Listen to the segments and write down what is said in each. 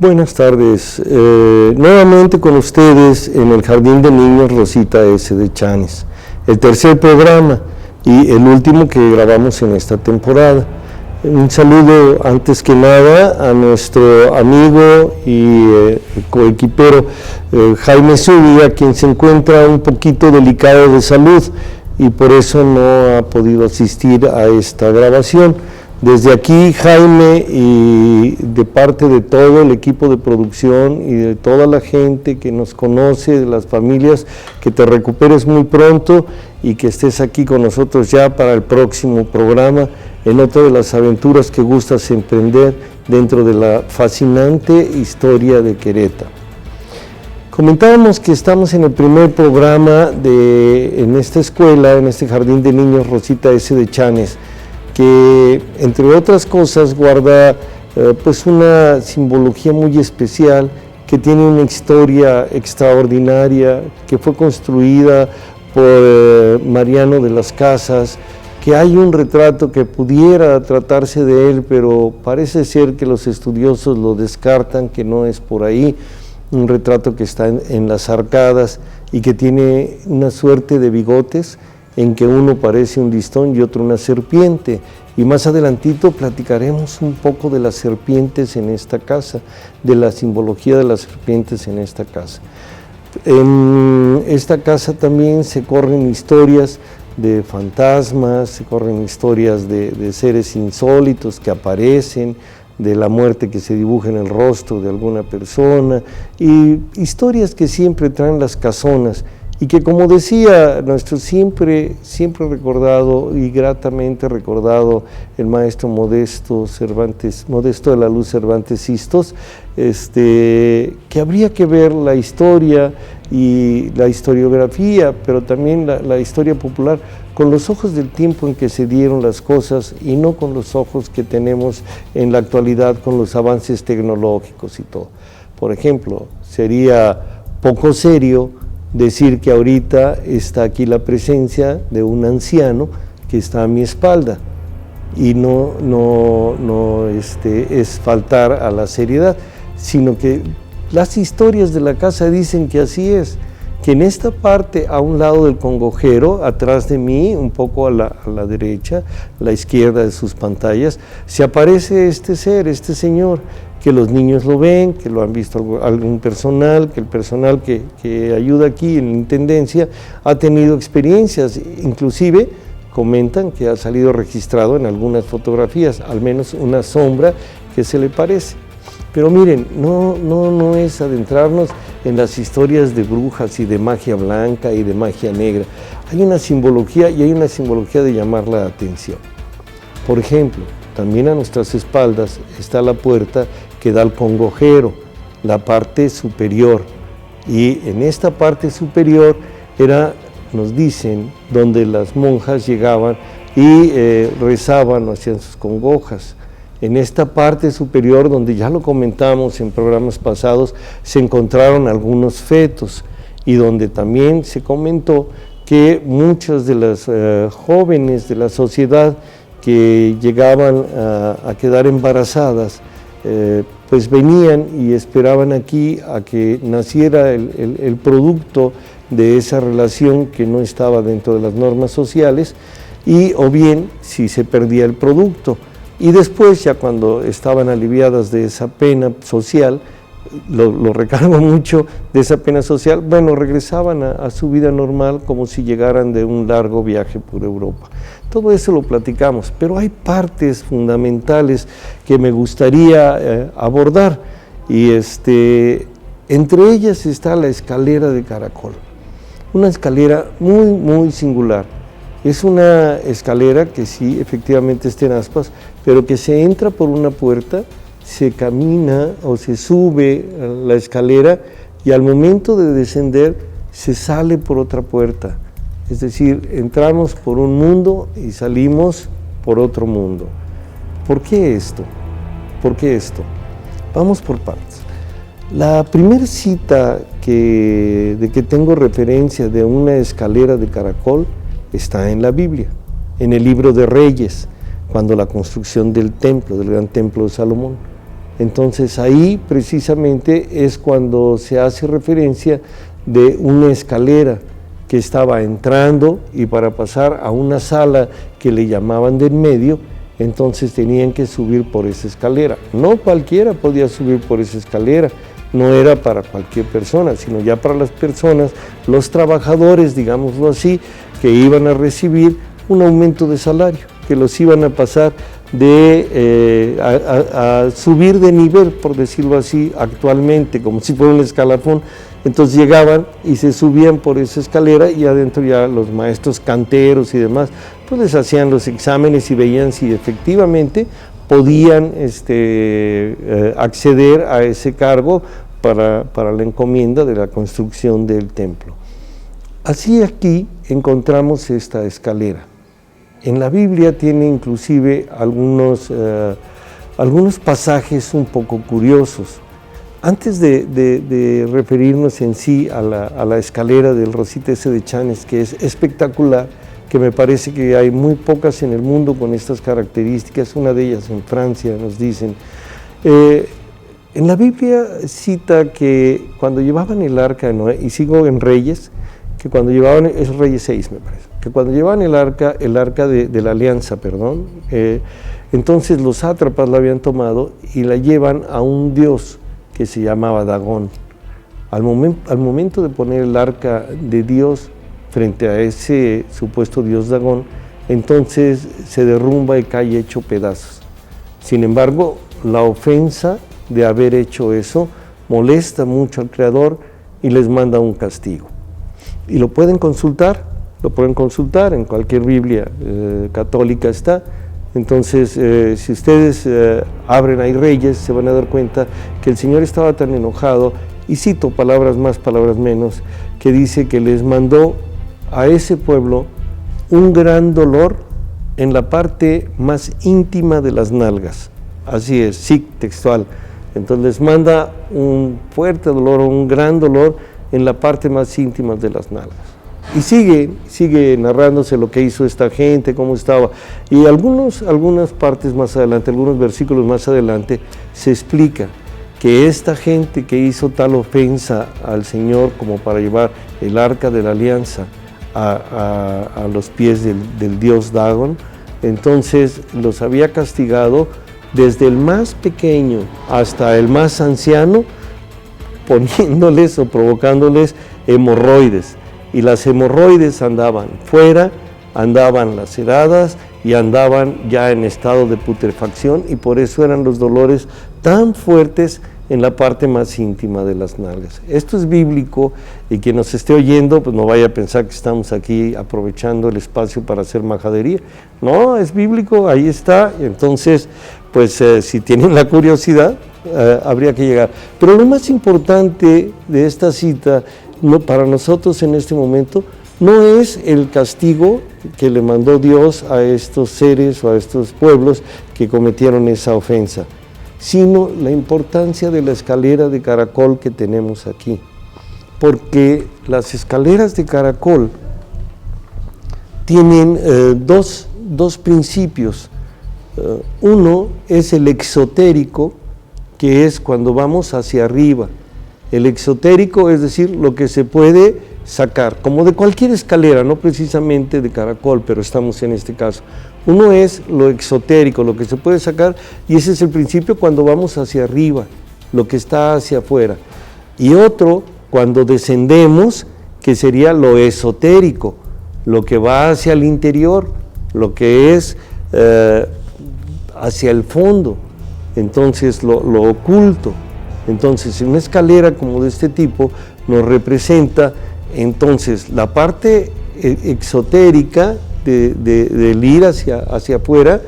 Buenas tardes, nuevamente con ustedes en el Jardín de Niños Rosita S. de Chanes, el tercer programa y el último que grabamos en esta temporada. Un saludo antes que nada a nuestro amigo y coequipero Jaime Zúñiga, quien se encuentra un poquito delicado de salud y por eso no ha podido asistir a esta grabación. Desde aquí, Jaime, y de parte de todo el equipo de producción y de toda la gente que nos conoce, de las familias, que te recuperes muy pronto y que estés aquí con nosotros ya para el próximo programa en otra de las aventuras que gustas emprender dentro de la fascinante historia de Querétaro. Comentábamos que estamos en el primer programa en esta escuela, en este Jardín de Niños Rosita S. de Chanes, que entre otras cosas guarda pues una simbología muy especial, que tiene una historia extraordinaria, que fue construida por Mariano de las Casas, que hay un retrato que pudiera tratarse de él, pero parece ser que los estudiosos lo descartan, que no es por ahí, un retrato que está en las arcadas y que tiene una suerte de bigotes, en que uno parece un listón y otro una serpiente, y más adelantito platicaremos un poco de las serpientes en esta casa, de la simbología de las serpientes en esta casa. En esta casa también se corren historias de fantasmas, se corren historias de seres insólitos que aparecen, de la muerte que se dibuja en el rostro de alguna persona, y historias que siempre traen las casonas, y que, como decía nuestro siempre recordado y gratamente recordado el maestro Modesto de la Luz Cervantes Sistos, que habría que ver la historia y la historiografía, pero también la historia popular, con los ojos del tiempo en que se dieron las cosas y no con los ojos que tenemos en la actualidad con los avances tecnológicos y todo. Por ejemplo, sería poco serio decir que ahorita está aquí la presencia de un anciano que está a mi espalda, y no es faltar a la seriedad, sino que las historias de la casa dicen que así es, que en esta parte, a un lado del congojero, atrás de mí, un poco a la derecha, a la izquierda de sus pantallas, se aparece este ser, este señor, que los niños lo ven, que lo han visto algún personal, que el personal que ayuda aquí en la Intendencia ha tenido experiencias, inclusive comentan que ha salido registrado en algunas fotografías, al menos una sombra que se le parece. Pero miren, no es adentrarnos en las historias de brujas y de magia blanca y de magia negra. Hay una simbología, y hay una simbología de llamar la atención. Por ejemplo, también a nuestras espaldas está la puerta que da al congojero, la parte superior, y en esta parte superior nos dicen, donde las monjas llegaban y rezaban o hacían sus congojas. En esta parte superior, donde ya lo comentamos en programas pasados, se encontraron algunos fetos, y donde también se comentó que muchas de las jóvenes de la sociedad que llegaban a quedar embarazadas, pues venían y esperaban aquí a que naciera el producto de esa relación que no estaba dentro de las normas sociales, o bien si se perdía el producto. Y después, ya cuando estaban aliviadas de esa pena social, lo recargo mucho, de esa pena social, bueno, regresaban a su vida normal como si llegaran de un largo viaje por Europa. Todo eso lo platicamos, pero hay partes fundamentales que me gustaría abordar, y entre ellas está la escalera de caracol, una escalera muy singular. Es una escalera que sí, efectivamente está en aspas, pero que se entra por una puerta, se camina o se sube a la escalera, y al momento de descender se sale por otra puerta. Es decir, entramos por un mundo y salimos por otro mundo. ¿Por qué esto? ¿Por qué esto? Vamos por partes. La primera cita de que tengo referencia de una escalera de caracol está en la Biblia, en el libro de Reyes, cuando la construcción del templo, del gran templo de Salomón. Entonces ahí precisamente es cuando se hace referencia de una escalera que estaba entrando y para pasar a una sala que le llamaban de en medio, entonces tenían que subir por esa escalera. No cualquiera podía subir por esa escalera, no era para cualquier persona, sino ya para las personas, los trabajadores, digámoslo así, que iban a recibir un aumento de salario, que los iban a pasar a subir de nivel, por decirlo así, actualmente, como si fuera un escalafón. Entonces llegaban y se subían por esa escalera y adentro ya los maestros canteros y demás, pues les hacían los exámenes y veían si efectivamente podían acceder a ese cargo para la encomienda de la construcción del templo. Así aquí encontramos esta escalera. En la Biblia tiene inclusive algunos pasajes un poco curiosos. Antes de referirnos en sí a la escalera del Rosita S. de Chanes, que es espectacular, que me parece que hay muy pocas en el mundo con estas características, una de ellas en Francia, nos dicen. En la Biblia cita que cuando llevaban el arca de Noé, y sigo en Reyes, que cuando llevaban, es Reyes 6 me parece, que cuando llevaban el arca de la alianza, entonces los sátrapas la habían tomado y la llevan a un dios que se llamaba Dagón. Al momento de poner el arca de Dios frente a ese supuesto dios Dagón, entonces se derrumba y cae hecho pedazos. Sin embargo, la ofensa de haber hecho eso molesta mucho al Creador y les manda un castigo. Y lo pueden consultar en cualquier Biblia católica está. Entonces, si ustedes abren ahí Reyes, se van a dar cuenta que el Señor estaba tan enojado, y cito palabras más, palabras menos, que dice que les mandó a ese pueblo un gran dolor en la parte más íntima de las nalgas. Así es, sí, textual. Entonces les manda un fuerte dolor, un gran dolor en la parte más íntima de las nalgas. Y sigue narrándose lo que hizo esta gente, cómo estaba. Y algunas partes más adelante, algunos versículos más adelante, se explica que esta gente que hizo tal ofensa al Señor como para llevar el arca de la alianza a los pies del dios Dagón, entonces los había castigado desde el más pequeño hasta el más anciano, poniéndoles o provocándoles hemorroides. Y las hemorroides andaban fuera, andaban laceradas y andaban ya en estado de putrefacción, y por eso eran los dolores tan fuertes en la parte más íntima de las nalgas. Esto es bíblico, y quien nos esté oyendo pues no vaya a pensar que estamos aquí aprovechando el espacio para hacer majadería. No, es bíblico, ahí está. Entonces, pues si tienen la curiosidad, habría que llegar. Pero lo más importante de esta cita para nosotros en este momento no es el castigo que le mandó Dios a estos seres o a estos pueblos que cometieron esa ofensa, sino la importancia de la escalera de caracol que tenemos aquí. Porque las escaleras de caracol tienen dos principios. Uno es el exotérico, que es cuando vamos hacia arriba. El exotérico, es decir, lo que se puede sacar, como de cualquier escalera, no precisamente de caracol, pero estamos en este caso. Uno es lo exotérico, lo que se puede sacar, y ese es el principio cuando vamos hacia arriba, lo que está hacia afuera. Y otro, cuando descendemos, que sería lo esotérico, lo que va hacia el interior, lo que es hacia el fondo, entonces lo oculto. Entonces, una escalera como de este tipo nos representa entonces la parte exotérica del ir hacia afuera,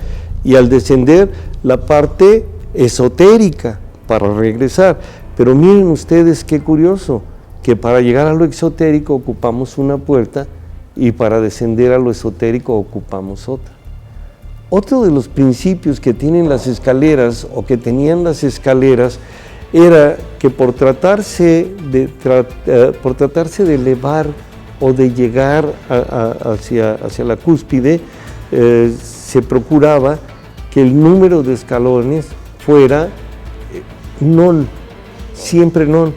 y al descender la parte esotérica para regresar. Pero miren ustedes qué curioso, que para llegar a lo exotérico ocupamos una puerta y para descender a lo esotérico ocupamos otra. Otro de los principios que tienen las escaleras, o que tenían las escaleras, era que por tratarse de elevar o de llegar hacia la cúspide, se procuraba que el número de escalones fuera non, siempre non.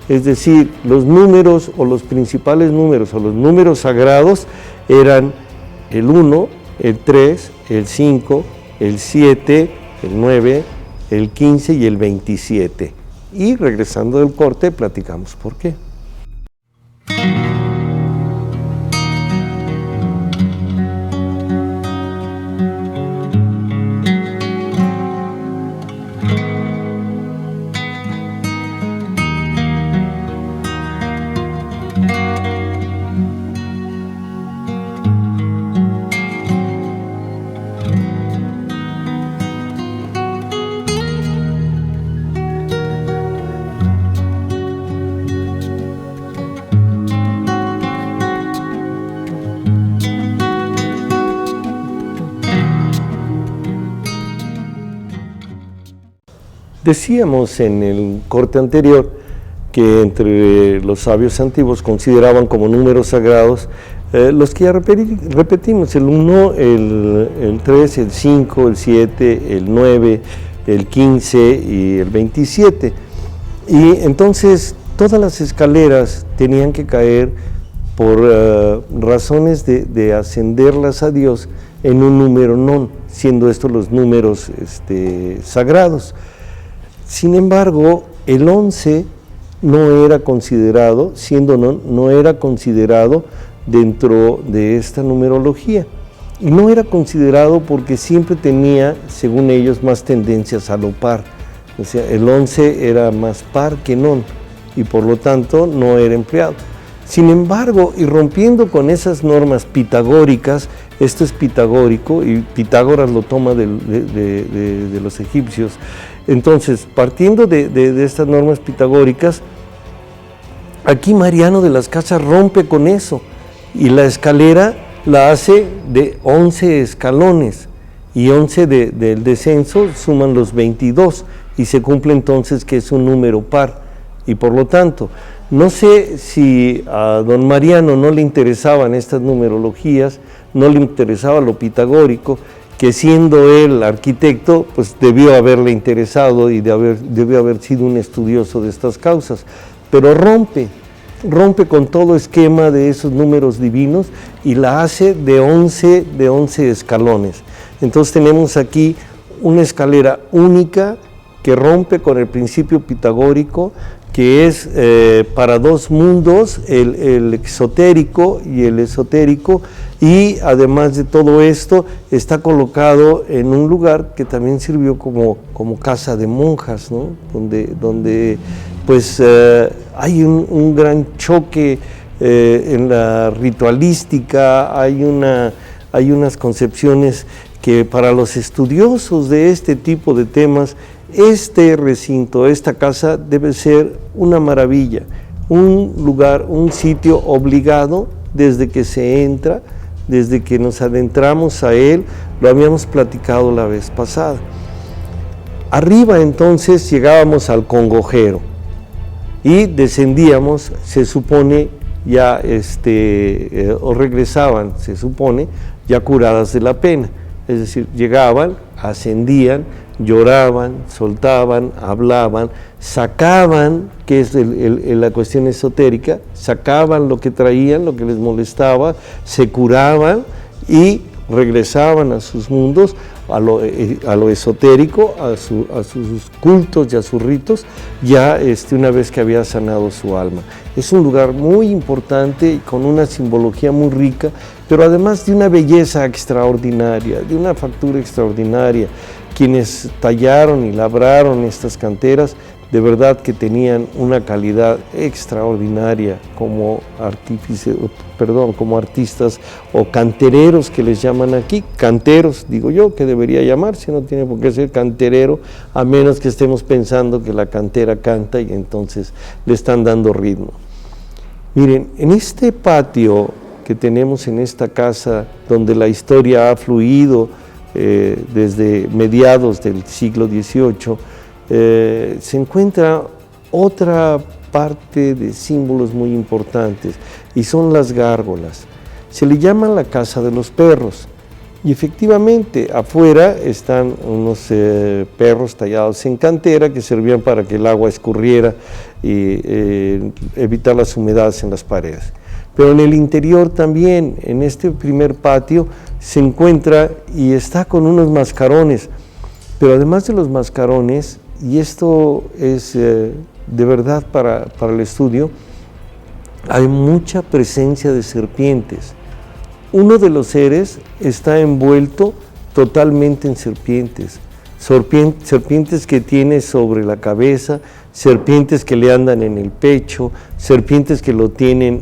Es decir, los números o los principales números o los números sagrados eran el 1, el 3, el 5, el 7, el 9, el 15 y el 27. Y regresando del corte, platicamos por qué. Decíamos en el corte anterior que entre los sabios antiguos consideraban como números sagrados los que ya repetimos, el 1, el 3, el 5, el 7, el 9, el 15 y el 27. Y entonces todas las escaleras tenían que caer por razones de ascenderlas a Dios en un número non, siendo estos los números sagrados. Sin embargo, el 11 no era considerado, siendo no era considerado dentro de esta numerología. Y no era considerado porque siempre tenía, según ellos, más tendencias a lo par. O sea, el 11 era más par que non, y por lo tanto no era empleado. Sin embargo, y rompiendo con esas normas pitagóricas, esto es pitagórico, y Pitágoras lo toma de los egipcios. Entonces, partiendo de estas normas pitagóricas, aquí Mariano de las Casas rompe con eso, y la escalera la hace de 11 escalones, y 11 del descenso suman los 22, y se cumple entonces que es un número par, y por lo tanto, no sé si a don Mariano no le interesaban estas numerologías, no le interesaba lo pitagórico, que siendo él arquitecto, pues debió haberle interesado y debió haber sido un estudioso de estas causas, pero rompe con todo esquema de esos números divinos y la hace de 11 escalones. Entonces tenemos aquí una escalera única que rompe con el principio pitagórico, que es para dos mundos, el exotérico y el esotérico, y además de todo esto está colocado en un lugar que también sirvió como casa de monjas, ¿no? donde pues hay un gran choque en la ritualística, hay unas concepciones que para los estudiosos de este tipo de temas, este recinto, esta casa debe ser una maravilla, un lugar, un sitio obligado desde que se entra, desde que nos adentramos a él, lo habíamos platicado la vez pasada. Arriba entonces llegábamos al congojero y descendíamos, se supone ya, o regresaban, se supone, ya curadas de la pena, es decir, llegaban, ascendían, lloraban, soltaban, hablaban, sacaban, que es la cuestión esotérica, sacaban lo que traían, lo que les molestaba, se curaban y regresaban a sus mundos, a lo esotérico, a sus cultos y a sus ritos, ya una vez que había sanado su alma. Es un lugar muy importante y con una simbología muy rica, pero además de una belleza extraordinaria, de una factura extraordinaria. Quienes tallaron y labraron estas canteras, de verdad que tenían una calidad extraordinaria como artistas o cantereros que les llaman aquí, canteros, digo yo, que debería llamarse, no tiene por qué ser canterero, a menos que estemos pensando que la cantera canta y entonces le están dando ritmo. Miren, en este patio que tenemos en esta casa, donde la historia ha fluido desde mediados del siglo XVIII, se encuentra otra parte de símbolos muy importantes y son las gárgolas. Se le llama la casa de los perros Y efectivamente, afuera están unos perros tallados en cantera que servían para que el agua escurriera y evitar las humedades en las paredes. Pero en el interior también, en este primer patio, se encuentra y está con unos mascarones. Pero además de los mascarones, y esto es de verdad para el estudio, hay mucha presencia de serpientes. Uno de los seres está envuelto totalmente en serpientes, serpientes que tiene sobre la cabeza, serpientes que le andan en el pecho, serpientes que lo tienen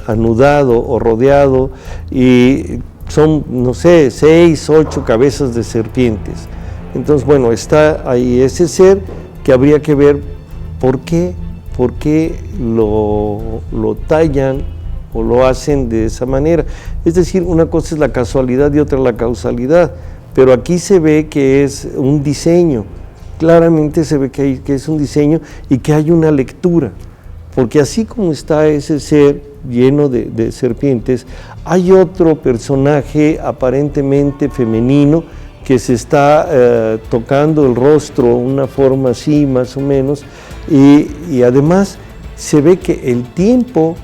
anudado o rodeado, y son, no sé, 6, 8 cabezas de serpientes. Entonces, bueno, está ahí ese ser que habría que ver por qué lo tallan o lo hacen de esa manera. Es decir, una cosa es la casualidad y otra la causalidad, pero aquí se ve que es un diseño, claramente se ve que es un diseño y que hay una lectura, porque así como está ese ser lleno de serpientes, hay otro personaje aparentemente femenino que se está tocando el rostro, una forma así más o menos, y además se ve que el tiempo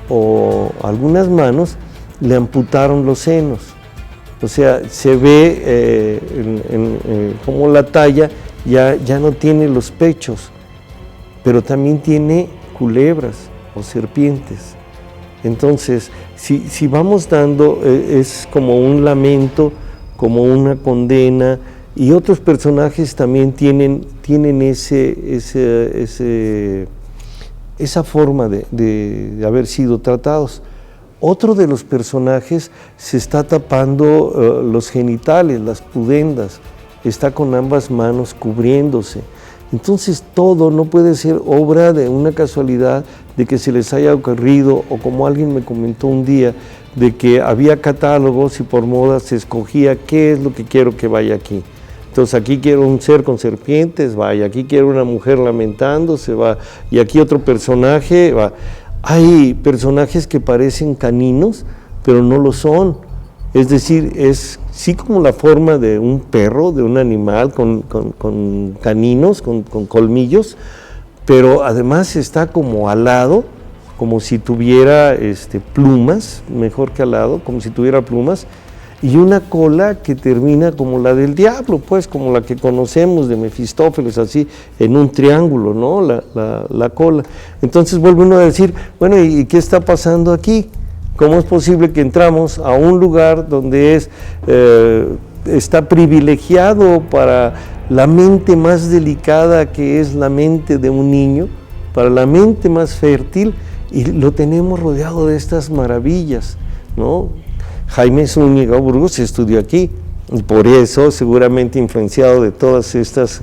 o algunas manos le amputaron los senos. O sea, se ve como la talla ya no tiene los pechos, pero también tiene culebras o serpientes. Entonces, si vamos dando, es como un lamento, como una condena, y otros personajes también tienen esa forma de haber sido tratados. Otro de los personajes se está tapando los genitales, las pudendas, está con ambas manos cubriéndose. Entonces todo no puede ser obra de una casualidad, de que se les haya ocurrido, o como alguien me comentó un día, de que había catálogos y por moda se escogía qué es lo que quiero que vaya aquí. Entonces aquí quiero un ser con serpientes, vaya, aquí quiero una mujer lamentándose, va, y aquí otro personaje, va. Hay personajes que parecen caninos, pero no lo son. Es decir, es sí como la forma de un perro, de un animal con caninos, con colmillos, pero además está como alado, como si tuviera plumas, mejor que alado, como si tuviera plumas, y una cola que termina como la del diablo, pues como la que conocemos de Mefistófeles, así en un triángulo, ¿no? La cola. Entonces vuelve uno a decir, bueno, ¿y qué está pasando aquí? ¿Cómo es posible que entramos a un lugar donde está privilegiado para la mente más delicada, que es la mente de un niño, para la mente más fértil, y lo tenemos rodeado de estas maravillas, ¿no? Jaime Zúñiga Burgos estudió aquí, y por eso, seguramente influenciado de todas estas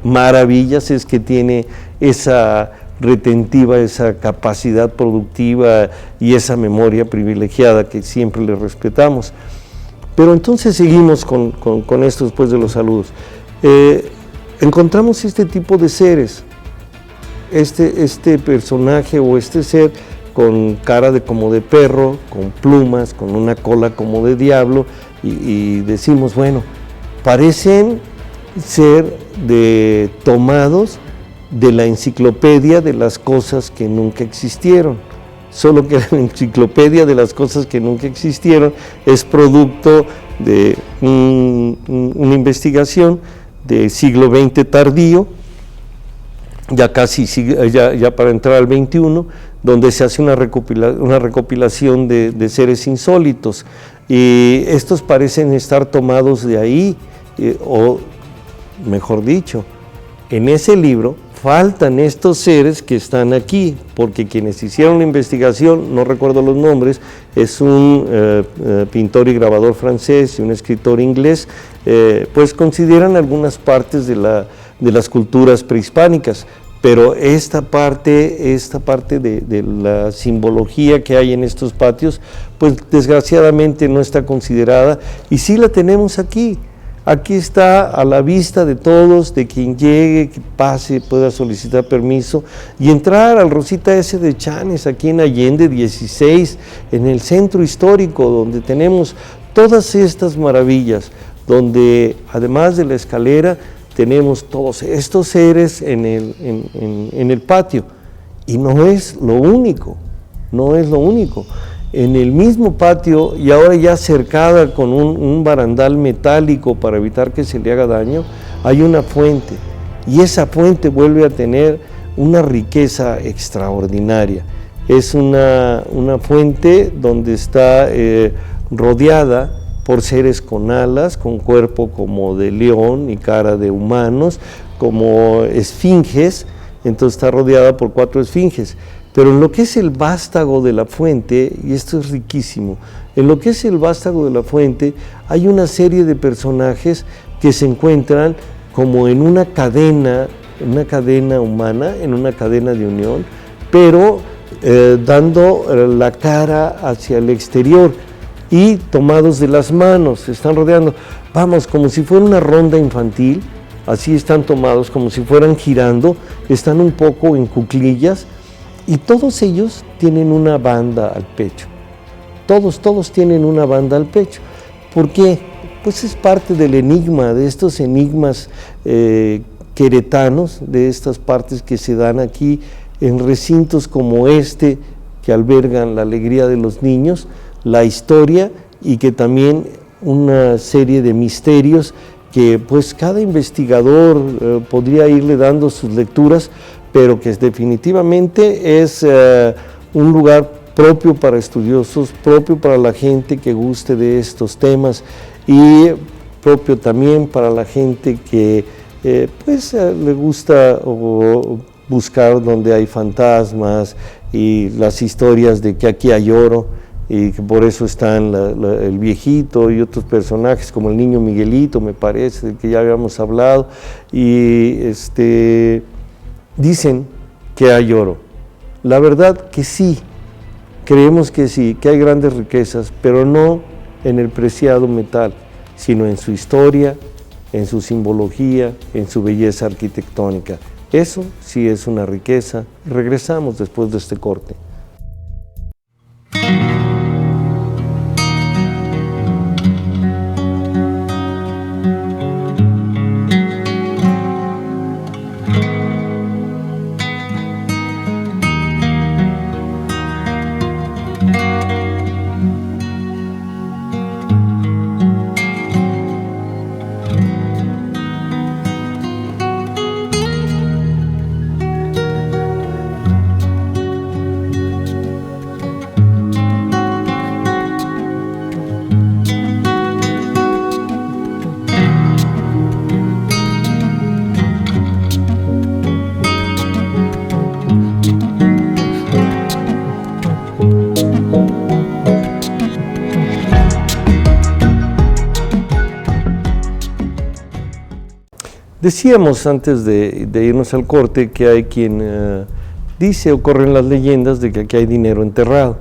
maravillas, es que tiene esa retentiva, esa capacidad productiva y esa memoria privilegiada que siempre le respetamos. Pero entonces seguimos con esto después de los saludos. Encontramos este tipo de seres, este personaje o este ser con cara como de perro, con plumas, con una cola como de diablo, y decimos, bueno, parecen ser tomados de la enciclopedia de las cosas que nunca existieron, solo que la enciclopedia de las cosas que nunca existieron es producto de una investigación del siglo XX tardío, ya casi ya para entrar al XXI, donde se hace una recopilación de seres insólitos, y estos parecen estar tomados de ahí, o mejor dicho, en ese libro faltan estos seres que están aquí, porque quienes hicieron la investigación, no recuerdo los nombres, es un pintor y grabador francés y un escritor inglés, pues consideran algunas partes de las culturas prehispánicas, pero esta parte de la simbología que hay en estos patios, pues desgraciadamente no está considerada, y sí la tenemos aquí. Aquí está a la vista de todos, de quien llegue, que pase, pueda solicitar permiso y entrar al Rosita S. de Chanes, aquí en Allende 16, en el centro histórico, donde tenemos Todas estas maravillas, donde además de la escalera tenemos todos estos seres en el patio, y no es lo único, no es lo único. En el mismo patio, y ahora ya cercada con un barandal metálico para evitar que se le haga daño, hay una fuente, y esa fuente vuelve a tener una riqueza extraordinaria. Es una fuente donde está rodeada por seres con alas, con cuerpo como de león y cara de humanos, como esfinges. Entonces está rodeada por 4 esfinges. Pero en lo que es el vástago de la fuente, y esto es riquísimo, en lo que es el vástago de la fuente hay una serie de personajes que se encuentran como en una cadena humana, en una cadena de unión, pero dando la cara hacia el exterior y tomados de las manos, se están rodeando, vamos, como si fuera una ronda infantil, así están tomados, como si fueran girando, están un poco en cuclillas, y todos ellos tienen una banda al pecho. Todos tienen una banda al pecho. ¿Por qué? Pues es parte del enigma, de estos enigmas queretanos, de estas partes que se dan aquí en recintos como este, que albergan la alegría de los niños, la historia, y que también una serie de misterios que pues cada investigador podría irle dando sus lecturas, pero que definitivamente es un lugar propio para estudiosos, propio para la gente que guste de estos temas, y propio también para la gente que le gusta buscar donde hay fantasmas y las historias de que aquí hay oro, y que por eso están el viejito y otros personajes como el niño Miguelito, me parece, del que ya habíamos hablado, y dicen que hay oro. La verdad que sí, creemos que sí, que hay grandes riquezas, pero no en el preciado metal, sino en su historia, en su simbología, en su belleza arquitectónica. Eso sí es una riqueza. Regresamos después de este corte. Decíamos antes de irnos al corte que hay quien dice o corren las leyendas de que aquí hay dinero enterrado,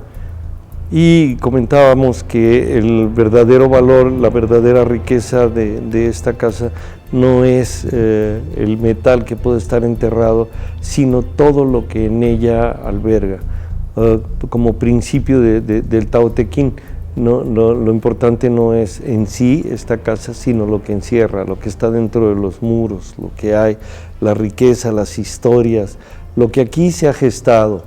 y comentábamos que el verdadero valor, la verdadera riqueza de esta casa no es el metal que puede estar enterrado, sino todo lo que en ella alberga, como principio del Tao Te Ching. No, lo importante no es en sí esta casa, sino lo que encierra, lo que está dentro de los muros, lo que hay, la riqueza, las historias, lo que aquí se ha gestado.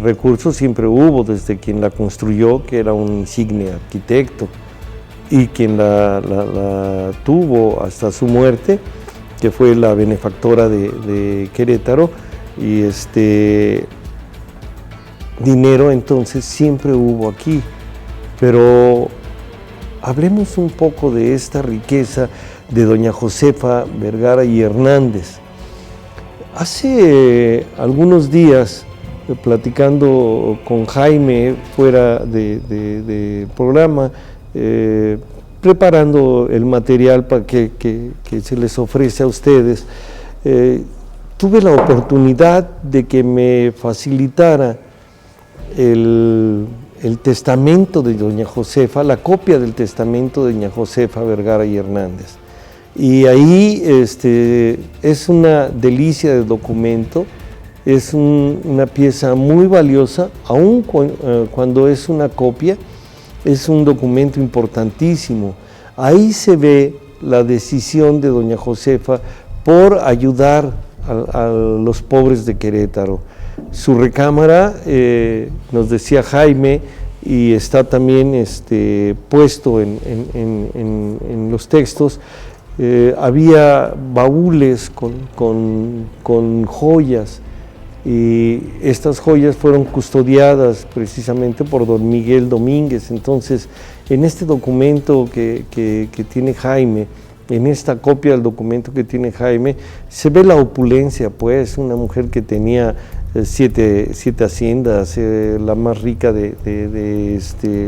Recursos siempre hubo desde quien la construyó, que era un insigne arquitecto, y quien la tuvo hasta su muerte, que fue la benefactora de Querétaro, y dinero entonces siempre hubo aquí. Pero hablemos un poco de esta riqueza de doña Josefa Vergara y Hernández. Hace algunos días, platicando con Jaime fuera de programa, preparando el material para que se les ofrece a ustedes, tuve la oportunidad de que me facilitara el testamento de doña Josefa, la copia del testamento de doña Josefa Vergara y Hernández. Y ahí es una delicia de documento, es una pieza muy valiosa, aun cuando es una copia, es un documento importantísimo. Ahí se ve la decisión de doña Josefa por ayudar a los pobres de Querétaro. Su recámara, nos decía Jaime, y está también puesto en los textos, había baúles con joyas, y estas joyas fueron custodiadas precisamente por don Miguel Domínguez. Entonces, en este documento que tiene Jaime, en esta copia del documento que tiene Jaime, se ve la opulencia, pues, una mujer que tenía siete haciendas, la más rica de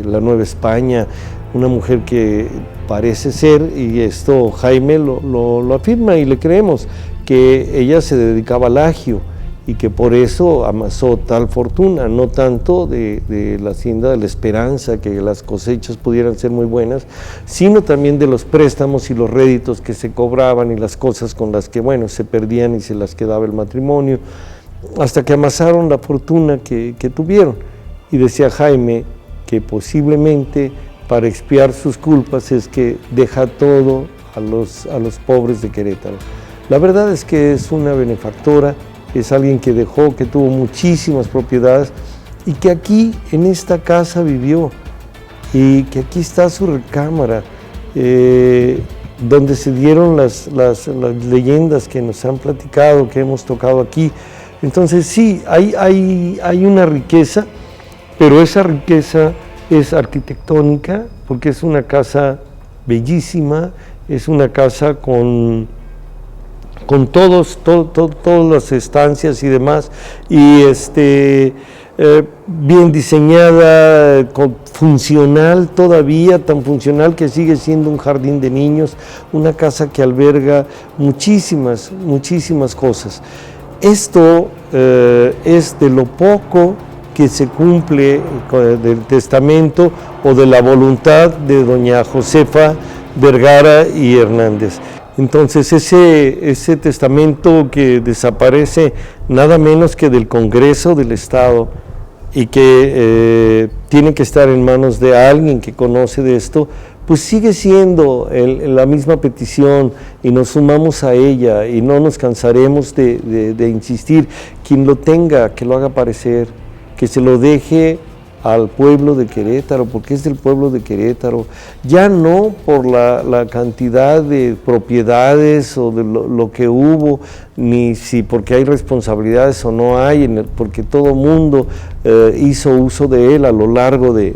la Nueva España, una mujer que parece ser, y esto Jaime lo afirma y le creemos, que ella se dedicaba al agio y que por eso amasó tal fortuna, no tanto de la hacienda de la Esperanza, que las cosechas pudieran ser muy buenas, sino también de los préstamos y los réditos que se cobraban y las cosas con las que, bueno, se perdían y se las quedaba el matrimonio, hasta que amasaron la fortuna que tuvieron. Y decía Jaime que posiblemente para expiar sus culpas es que deja todo a los pobres de Querétaro. La verdad es que es una benefactora, es alguien que dejó, que tuvo muchísimas propiedades y que aquí en esta casa vivió, y que aquí está su recámara, donde se dieron las leyendas que nos han platicado, que hemos tocado aquí. Entonces sí, hay una riqueza, pero esa riqueza es arquitectónica, porque es una casa bellísima, es una casa con todas las estancias y demás, y bien diseñada, funcional todavía, tan funcional que sigue siendo un jardín de niños, una casa que alberga muchísimas cosas. Esto es de lo poco que se cumple del testamento o de la voluntad de doña Josefa Vergara y Hernández. Entonces ese testamento que desaparece nada menos que del Congreso del Estado y que tiene que estar en manos de alguien que conoce de esto, pues sigue siendo la misma petición, y nos sumamos a ella y no nos cansaremos de insistir. Quien lo tenga, que lo haga aparecer, que se lo deje al pueblo de Querétaro, porque es del pueblo de Querétaro, ya no por la cantidad de propiedades o de lo que hubo, ni si porque hay responsabilidades o no hay, porque todo mundo hizo uso de él a lo largo de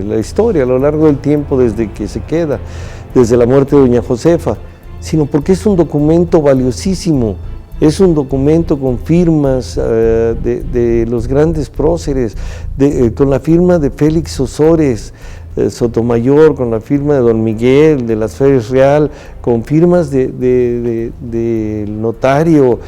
la historia, a lo largo del tiempo desde que se queda, desde la muerte de doña Josefa, sino porque es un documento valiosísimo. Es un documento con firmas de los grandes próceres, con la firma de Félix Osores Sotomayor, con la firma de don Miguel, de las Ferias Real, con firmas del notario.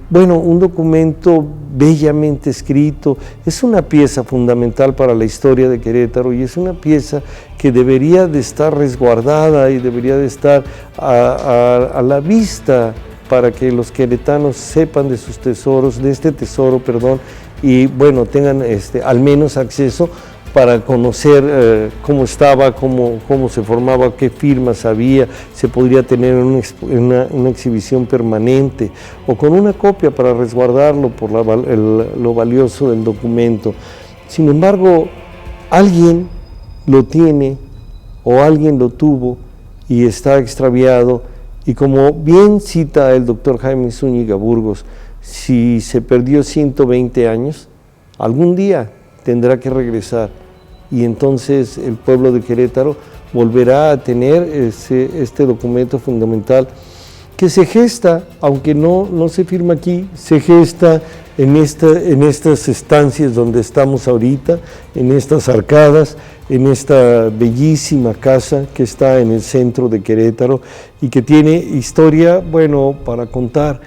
Bueno, un documento bellamente escrito, es una pieza fundamental para la historia de Querétaro, y es una pieza que debería de estar resguardada y debería de estar a la vista, para que los queretanos sepan de sus tesoros, de este tesoro, perdón, y bueno, tengan al menos acceso para conocer cómo estaba, cómo se formaba, qué firmas había, se podría tener una exhibición permanente o con una copia para resguardarlo por lo valioso del documento. Sin embargo, alguien lo tiene o alguien lo tuvo y está extraviado. Y como bien cita el doctor Jaime Zúñiga Burgos, si se perdió 120 años, algún día tendrá que regresar, y entonces el pueblo de Querétaro volverá a tener este documento fundamental que se gesta, aunque no se firma aquí, se gesta en estas estancias donde estamos ahorita, en estas arcadas, en esta bellísima casa que está en el centro de Querétaro y que tiene historia, bueno, para contar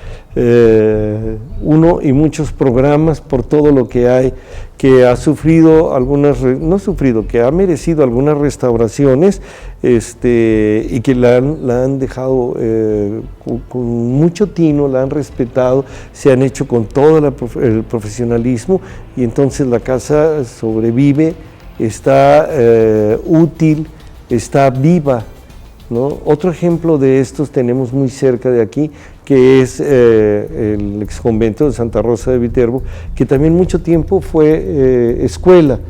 uno y muchos programas por todo lo que hay, que ha sufrido que ha merecido algunas restauraciones y que la han dejado con mucho tino, la han respetado, se han hecho con todo el profesionalismo, y entonces la casa sobrevive está útil, está viva, ¿no? Otro ejemplo de estos tenemos muy cerca de aquí, que es el exconvento de Santa Rosa de Viterbo, que también mucho tiempo fue escuela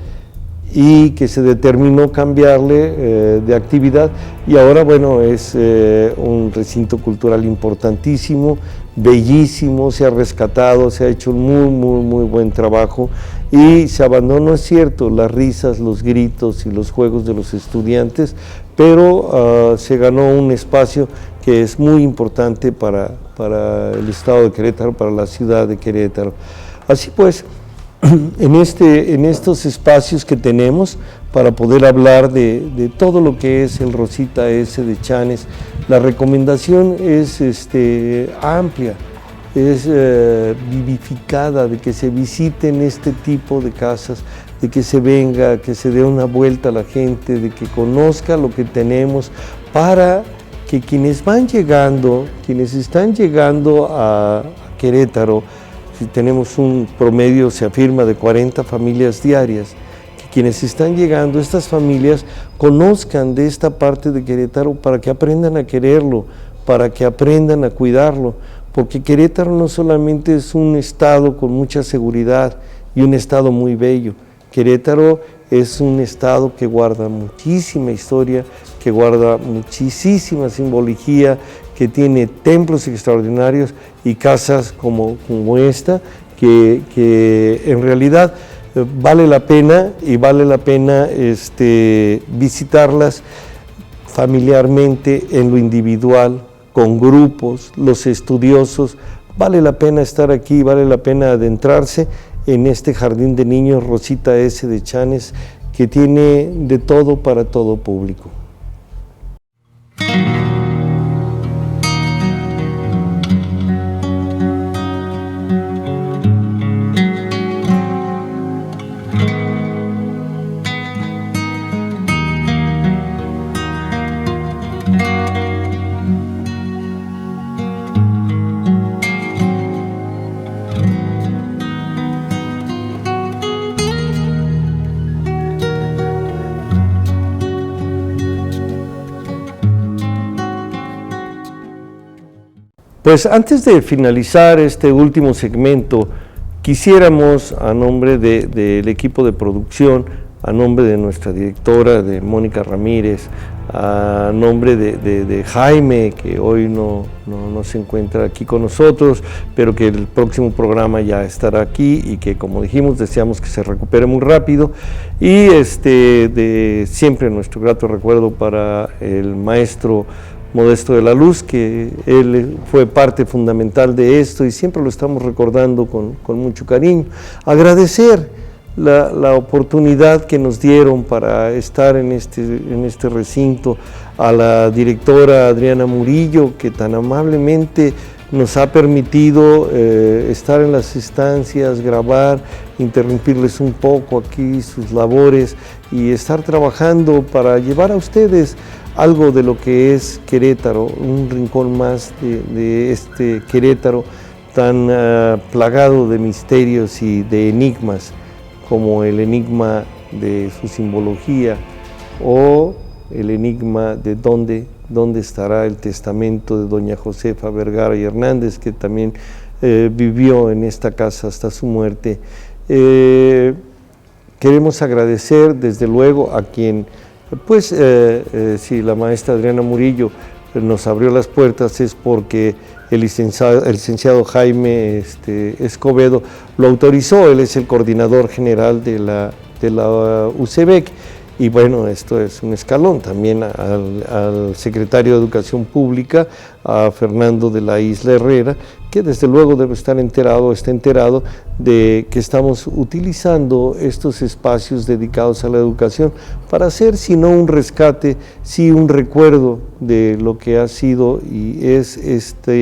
y que se determinó cambiarle de actividad, y ahora, bueno, es un recinto cultural importantísimo, bellísimo, se ha rescatado, se ha hecho un muy buen trabajo, y se abandonó, es cierto, las risas, los gritos y los juegos de los estudiantes, pero se ganó un espacio que es muy importante para el estado de Querétaro, para la ciudad de Querétaro. Así pues, en estos espacios que tenemos para poder hablar de todo lo que es el Rosita S de Chanes, la recomendación es amplia, es vivificada, de que se visiten este tipo de casas, de que se venga, que se dé una vuelta a la gente, de que conozca lo que tenemos, para que quienes van llegando, quienes están llegando a Querétaro, si tenemos un promedio, se afirma, de 40 familias diarias, que quienes están llegando, estas familias, conozcan de esta parte de Querétaro para que aprendan a quererlo, para que aprendan a cuidarlo, porque Querétaro no solamente es un estado con mucha seguridad y un estado muy bello. Querétaro es un estado que guarda muchísima historia, que guarda muchísima simbología, que tiene templos extraordinarios y casas como esta, que en realidad vale la pena, y vale la pena visitarlas familiarmente, en lo individual, con grupos, los estudiosos. Vale la pena estar aquí, vale la pena adentrarse en este jardín de niños Rosita S de Chanes, que tiene de todo para todo público. Pues antes de finalizar este último segmento, quisiéramos, a nombre del equipo de producción, a nombre de nuestra directora, de Mónica Ramírez, a nombre de Jaime, que hoy no se encuentra aquí con nosotros, pero que el próximo programa ya estará aquí, y que, como dijimos, deseamos que se recupere muy rápido, y de siempre nuestro grato recuerdo para el maestro Modesto de la Luz, que él fue parte fundamental de esto y siempre lo estamos recordando con mucho cariño. Agradecer la oportunidad que nos dieron para estar en este recinto, a la directora Adriana Murillo, que tan amablemente nos ha permitido estar en las estancias, grabar, interrumpirles un poco aquí sus labores y estar trabajando para llevar a ustedes algo de lo que es Querétaro, un rincón más de este Querétaro tan plagado de misterios y de enigmas, como el enigma de su simbología, o el enigma de dónde estará el testamento de doña Josefa Vergara y Hernández, que también vivió en esta casa hasta su muerte. Queremos agradecer desde luego a quien, pues si la maestra Adriana Murillo nos abrió las puertas, es porque el licenciado Jaime Escobedo lo autorizó. Él es el coordinador general de la UCEBEC, y bueno, esto es un escalón también al secretario de Educación Pública, a Fernando de la Isla Herrera, que desde luego debe estar está enterado de que estamos utilizando estos espacios dedicados a la educación para hacer, si no un rescate, sí un recuerdo de lo que ha sido y es esta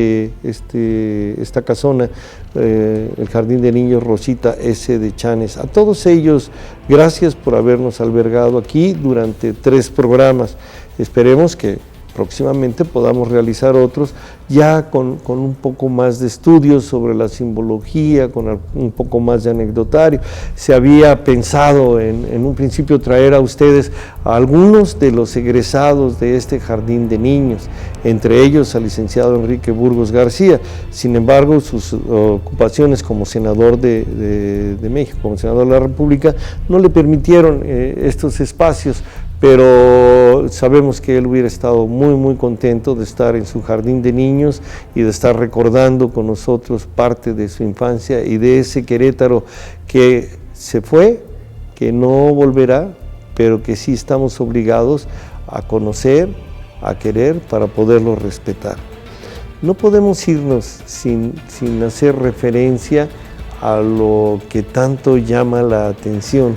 casona, el Jardín de Niños Rosita S de Chanes. A todos ellos, gracias por habernos albergado aquí durante 3 programas. Esperemos que próximamente podamos realizar otros ya con un poco más de estudios sobre la simbología, con un poco más de anecdotario. Se había pensado en un principio traer a ustedes a algunos de los egresados de este jardín de niños, entre ellos al licenciado Enrique Burgos García. Sin embargo, sus ocupaciones como senador de México, como senador de la República, no le permitieron estos espacios, pero sabemos que él hubiera estado muy contento de estar en su jardín de niños y de estar recordando con nosotros parte de su infancia y de ese Querétaro que se fue, que no volverá, pero que sí estamos obligados a conocer, a querer, para poderlo respetar. No podemos irnos sin hacer referencia a lo que tanto llama la atención,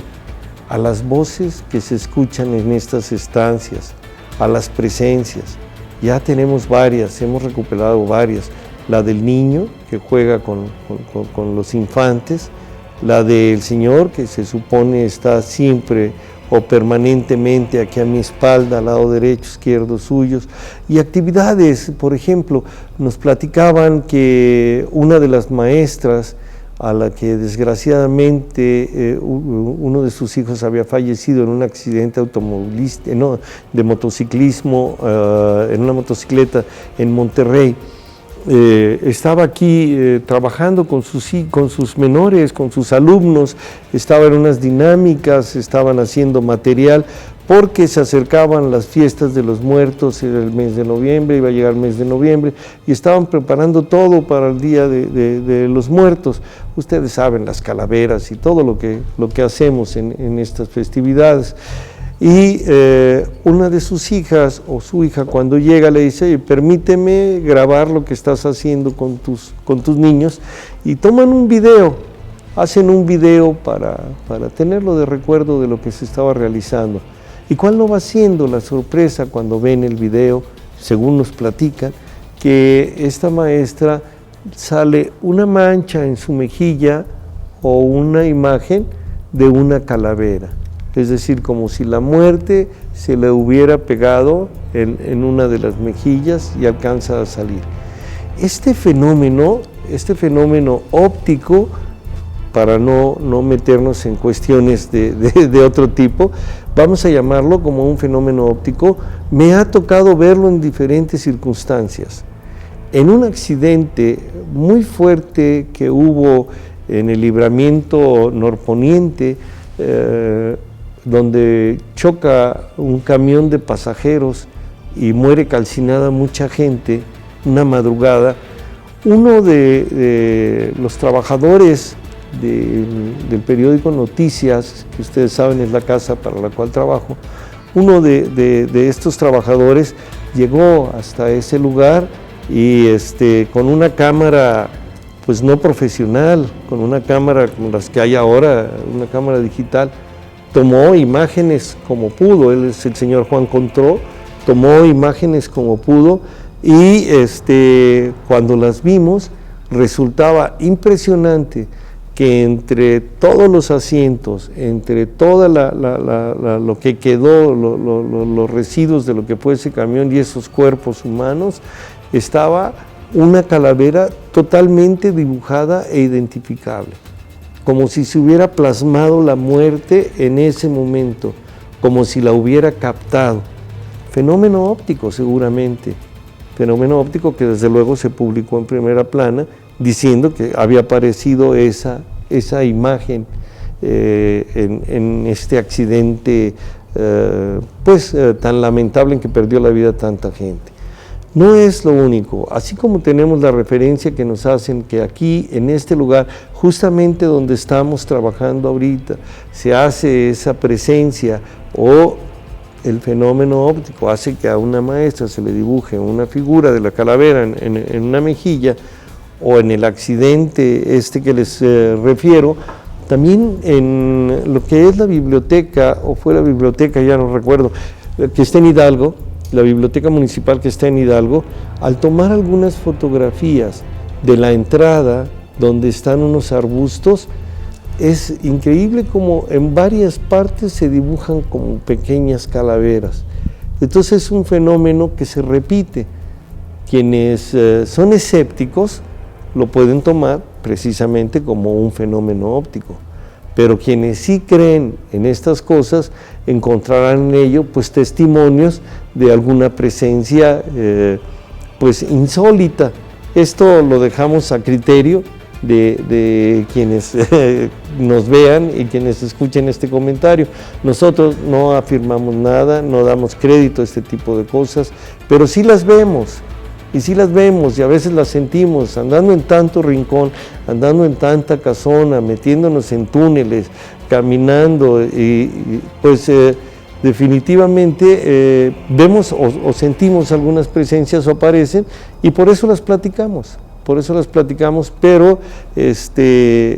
a las voces que se escuchan en estas estancias, a las presencias. Ya tenemos varias, hemos recuperado varias. La del niño que juega con los infantes, la del señor que se supone está siempre o permanentemente aquí a mi espalda, al lado derecho, izquierdo suyos, y actividades. Por ejemplo, nos platicaban que una de las maestras, a la que desgraciadamente uno de sus hijos había fallecido en un accidente de motociclismo, en una motocicleta en Monterrey. Estaba aquí trabajando con sus menores, con sus alumnos, estaba en unas dinámicas, estaban haciendo material, porque se acercaban las fiestas de los muertos, era el mes de noviembre, iba a llegar el mes de noviembre, y estaban preparando todo para el día de los muertos. Ustedes saben, las calaveras y todo lo que hacemos en estas festividades. Y una de sus hijas, o su hija, cuando llega le dice: permíteme grabar lo que estás haciendo con tus niños, y toman un video, hacen un video para tenerlo de recuerdo de lo que se estaba realizando. ¿Y cuál no va siendo la sorpresa cuando ven el video, según nos platican, que esta maestra sale una mancha en su mejilla o una imagen de una calavera? Es decir, como si la muerte se le hubiera pegado en una de las mejillas y alcanza a salir. Este fenómeno óptico, para no meternos en cuestiones de otro tipo, vamos a llamarlo como un fenómeno óptico, me ha tocado verlo en diferentes circunstancias. En un accidente muy fuerte que hubo en el libramiento norponiente, donde choca un camión de pasajeros y muere calcinada mucha gente, una madrugada, uno de los trabajadores del periódico Noticias, que ustedes saben es la casa para la cual trabajo, uno de estos trabajadores llegó hasta ese lugar y con una cámara, pues no profesional, con una cámara como las que hay ahora, una cámara digital, tomó imágenes como pudo. Él es el señor Juan Contró, tomó imágenes como pudo, y cuando las vimos resultaba impresionante que entre todos los asientos, entre toda lo que quedó, los residuos de lo que fue ese camión y esos cuerpos humanos, estaba una calavera totalmente dibujada e identificable, como si se hubiera plasmado la muerte en ese momento, como si la hubiera captado. Fenómeno óptico seguramente, fenómeno óptico que desde luego se publicó en primera plana, diciendo que había aparecido esa imagen en este accidente tan lamentable en que perdió la vida tanta gente. No es lo único, así como tenemos la referencia que nos hacen que aquí, en este lugar, justamente donde estamos trabajando ahorita, se hace esa presencia, o el fenómeno óptico hace que a una maestra se le dibuje una figura de la calavera en una mejilla, o en el accidente que les refiero, también en lo que es la biblioteca, o fue la biblioteca, ya no recuerdo, que está en Hidalgo, la biblioteca municipal que está en Hidalgo, al tomar algunas fotografías de la entrada donde están unos arbustos, es increíble como en varias partes se dibujan como pequeñas calaveras. Entonces es un fenómeno que se repite. Quienes son escépticos lo pueden tomar precisamente como un fenómeno óptico, pero quienes sí creen en estas cosas encontrarán en ello pues testimonios de alguna presencia pues insólita. Esto lo dejamos a criterio de quienes nos vean y quienes escuchen este comentario. Nosotros no afirmamos nada, no damos crédito a este tipo de cosas, pero sí las vemos. Y sí las vemos y a veces las sentimos, andando en tanto rincón, andando en tanta casona, metiéndonos en túneles, caminando, y pues definitivamente vemos o sentimos algunas presencias o aparecen, y por eso las platicamos. Pero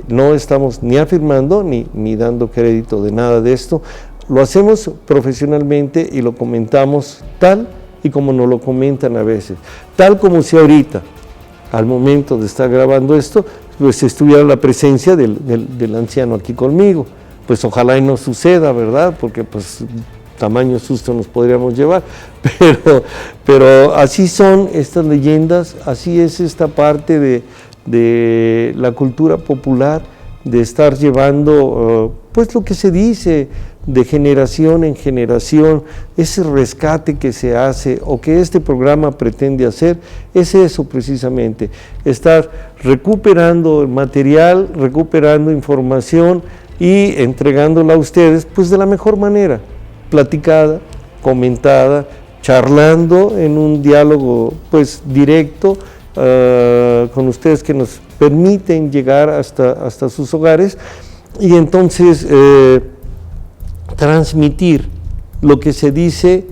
no estamos ni afirmando ni dando crédito de nada de esto. Lo hacemos profesionalmente y lo comentamos tal y como nos lo comentan a veces, tal como si ahorita, al momento de estar grabando esto, pues estuviera la presencia del anciano aquí conmigo. Pues ojalá y no suceda, ¿verdad? Porque pues tamaño susto nos podríamos llevar, pero así son estas leyendas, así es esta parte de la cultura popular, de estar llevando pues lo que se dice de generación en generación, ese rescate que se hace o que este programa pretende hacer, es eso precisamente, estar recuperando material, recuperando información y entregándola a ustedes pues de la mejor manera, platicada, comentada, charlando en un diálogo pues directo con ustedes que nos permiten llegar hasta sus hogares y entonces transmitir lo que se dice,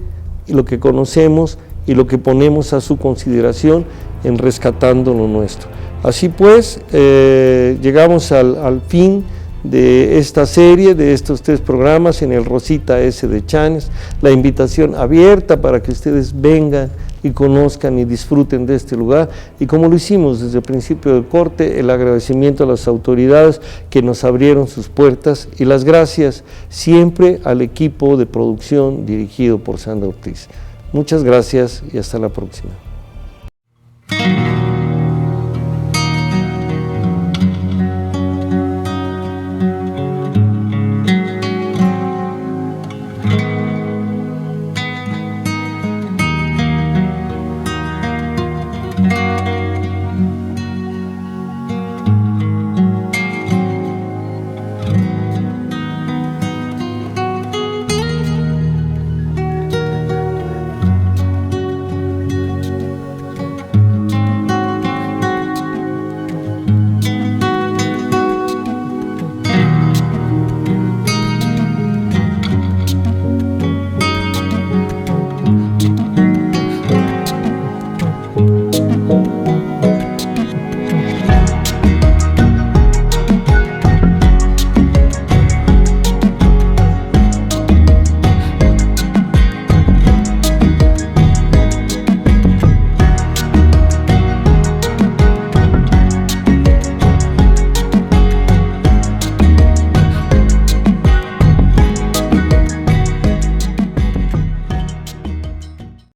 lo que conocemos y lo que ponemos a su consideración en rescatando lo nuestro. Así pues, llegamos al fin de esta serie, de estos 3 programas en el Rosita S de Chanes, la invitación abierta para que ustedes vengan y conozcan y disfruten de este lugar, y como lo hicimos desde el principio del corte, el agradecimiento a las autoridades que nos abrieron sus puertas y las gracias siempre al equipo de producción dirigido por Sandra Ortiz. Muchas gracias y hasta la próxima.